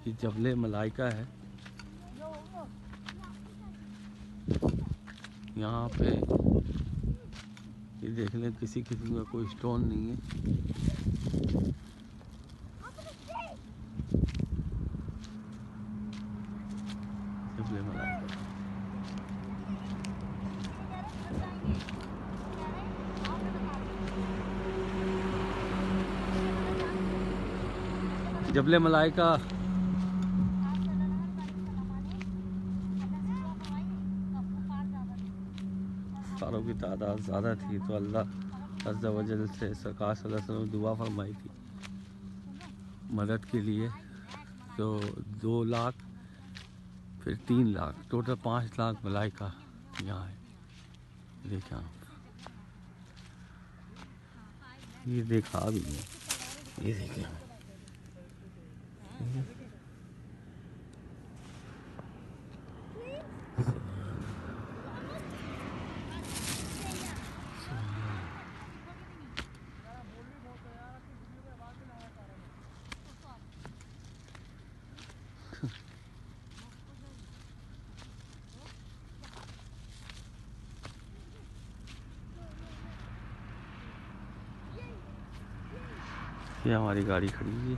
ये जबले मलाइका है। यहाँ पे ये देख लें, किसी किस्म का कोई स्टोन नहीं है। जबले मलाइका जबले मलाइका। सारों की तादाद ज़्यादा थी तो अल्लाह अज़्ज़ा वजल से सरकार सल्लल्लाहु अलैहि वसल्लम ने दुआ फरमाई थी मदद के लिए। तो 2 लाख फिर 3 लाख, टोटल 5 लाख मलाइका यहाँ है। देखा ये देखा भी नहीं, ये देखें। ये हमारी गाड़ी खड़ी है।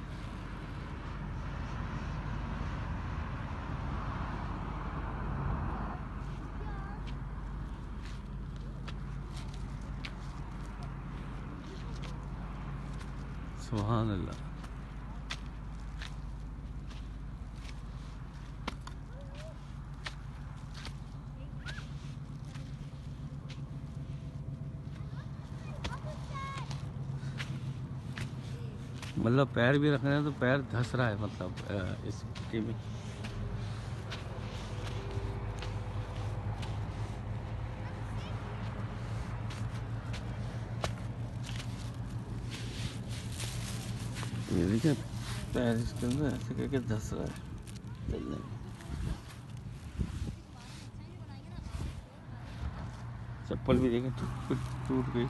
सुभान अल्लाह। मतलब पैर भी रख रहे हैं तो पैर धंस रहा है, मतलब इस मिट्टी में। ये देखिए पैर इसके अंदर ऐसे करके धंस रहा है चलने में। चप्पल भी देखें टूट गई।